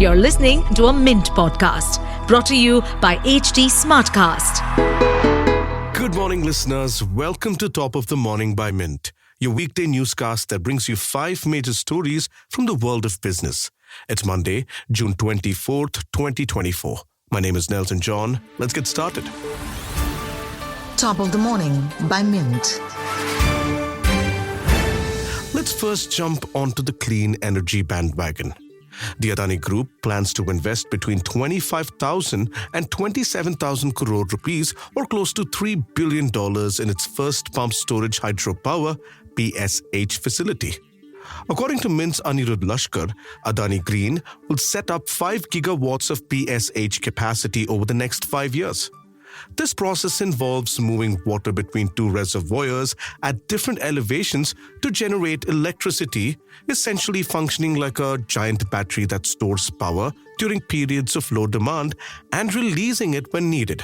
You're listening to a Mint podcast brought to you by HT Smartcast. Good morning, listeners. Welcome to Top of the Morning by Mint, your weekday newscast that brings you 5 major stories from the world of business. It's Monday, June 24th, 2024. My name is Nelson John. Let's get started. Top of the Morning by Mint. Let's first jump onto the clean energy bandwagon. The Adani Group plans to invest between 25,000 and 27,000 crore rupees, or close to $3 billion, in its first pump storage hydropower (PSH) facility. According to Mint's Anirudh Laskar, Adani Green will set up 5 gigawatts of PSH capacity over the next 5 years. This process involves moving water between 2 reservoirs at different elevations to generate electricity, essentially functioning like a giant battery that stores power during periods of low demand and releasing it when needed.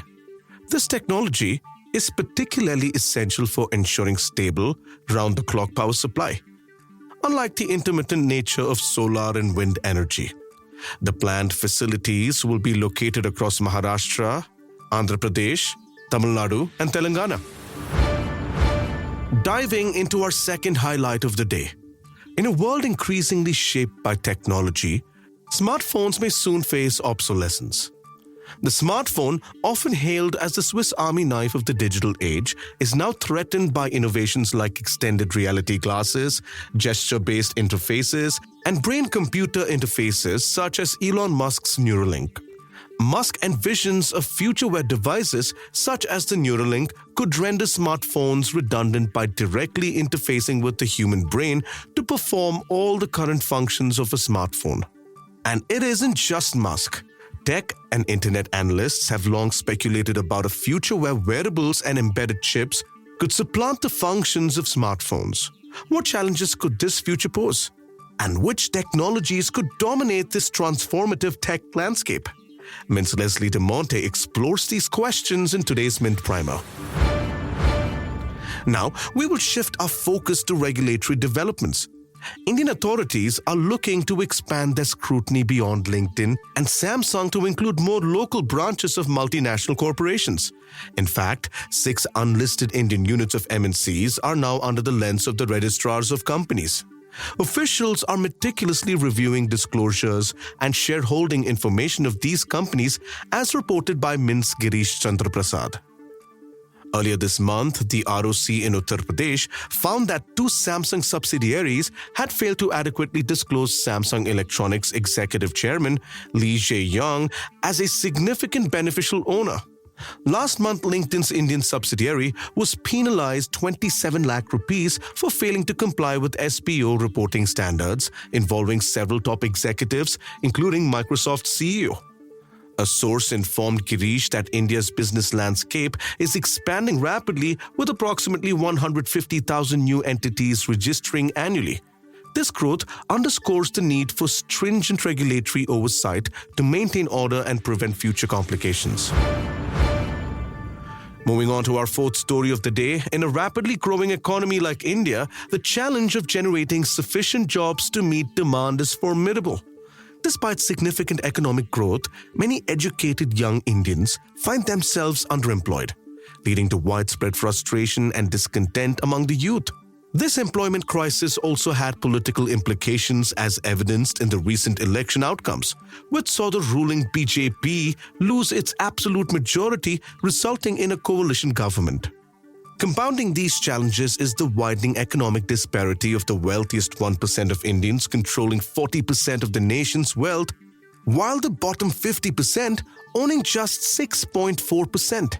This technology is particularly essential for ensuring stable, round-the-clock power supply. Unlike the intermittent nature of solar and wind energy, the planned facilities will be located across Maharashtra, Andhra Pradesh, Tamil Nadu, and Telangana. Diving into our second highlight of the day. In a world increasingly shaped by technology, smartphones may soon face obsolescence. The smartphone, often hailed as the Swiss Army knife of the digital age, is now threatened by innovations like extended reality glasses, gesture-based interfaces, and brain-computer interfaces such as Elon Musk's Neuralink. Musk envisions a future where devices such as the Neuralink could render smartphones redundant by directly interfacing with the human brain to perform all the current functions of a smartphone. And it isn't just Musk. Tech and internet analysts have long speculated about a future where wearables and embedded chips could supplant the functions of smartphones. What challenges could this future pose? And which technologies could dominate this transformative tech landscape? Mint's Leslie De Monte explores these questions in today's Mint Primer. Now, we will shift our focus to regulatory developments. Indian authorities are looking to expand their scrutiny beyond LinkedIn and Samsung to include more local branches of multinational corporations. In fact, 6 unlisted Indian units of MNCs are now under the lens of the registrars of companies. Officials are meticulously reviewing disclosures and shareholding information of these companies, as reported by Mint's Girish Chandra Prasad. Earlier this month, the ROC in Uttar Pradesh found that 2 Samsung subsidiaries had failed to adequately disclose Samsung Electronics executive chairman Lee Jae-yong as a significant beneficial owner. Last month, LinkedIn's Indian subsidiary was penalized 27 lakh rupees for failing to comply with SPO reporting standards involving several top executives, including Microsoft's CEO. A source informed Girish that India's business landscape is expanding rapidly, with approximately 150,000 new entities registering annually. This growth underscores the need for stringent regulatory oversight to maintain order and prevent future complications. Moving on to our fourth story of the day, in a rapidly growing economy like India, the challenge of generating sufficient jobs to meet demand is formidable. Despite significant economic growth, many educated young Indians find themselves underemployed, leading to widespread frustration and discontent among the youth. This employment crisis also had political implications, as evidenced in the recent election outcomes, which saw the ruling BJP lose its absolute majority, resulting in a coalition government. Compounding these challenges is the widening economic disparity of the wealthiest 1% of Indians controlling 40% of the nation's wealth, while the bottom 50% owning just 6.4%.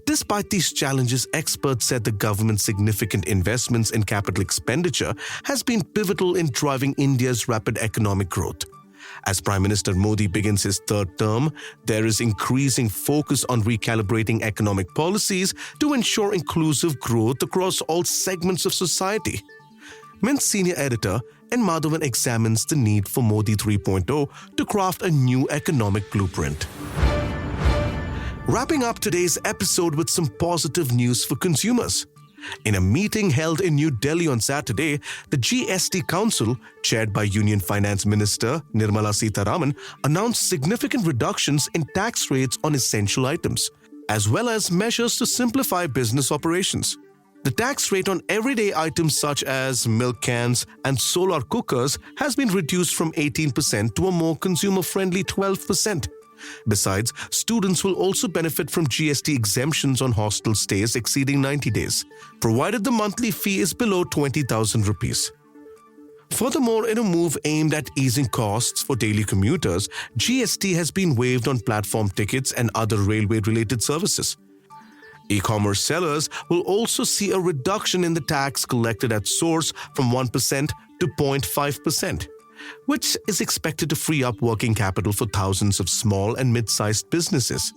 Despite these challenges, experts said the government's significant investments in capital expenditure has been pivotal in driving India's rapid economic growth. As Prime Minister Modi begins his 3rd term, there is increasing focus on recalibrating economic policies to ensure inclusive growth across all segments of society. Mint senior editor N. Madhavan examines the need for Modi 3.0 to craft a new economic blueprint. Wrapping up today's episode with some positive news for consumers. In a meeting held in New Delhi on Saturday, the GST Council, chaired by Union Finance Minister Nirmala Sitharaman, announced significant reductions in tax rates on essential items, as well as measures to simplify business operations. The tax rate on everyday items such as milk cans and solar cookers has been reduced from 18% to a more consumer-friendly 12%. Besides, students will also benefit from GST exemptions on hostel stays exceeding 90 days, provided the monthly fee is below 20,000 rupees. Furthermore, in a move aimed at easing costs for daily commuters, GST has been waived on platform tickets and other railway-related services. E-commerce sellers will also see a reduction in the tax collected at source from 1% to 0.5%. which is expected to free up working capital for thousands of small and mid-sized businesses.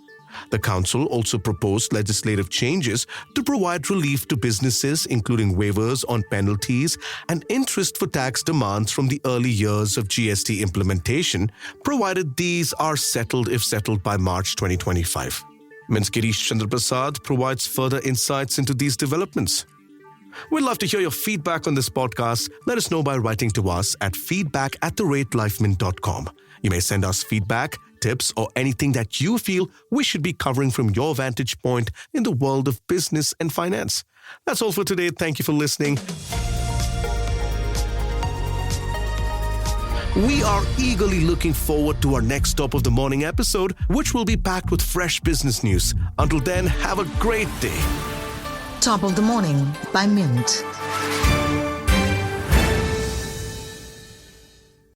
The council also proposed legislative changes to provide relief to businesses, including waivers on penalties and interest for tax demands from the early years of GST implementation, provided these are settled if settled by March 2025. Ms. Girish Chandra Prasad provides further insights into these developments. We'd love to hear your feedback on this podcast. Let us know by writing to us at feedback@theratelifemint.com. You may send us feedback, tips, or anything that you feel we should be covering from your vantage point in the world of business and finance. That's all for today. Thank you for listening. We are eagerly looking forward to our next Top of the Morning episode, which will be packed with fresh business news. Until then, have a great day. Top of the Morning by Mint.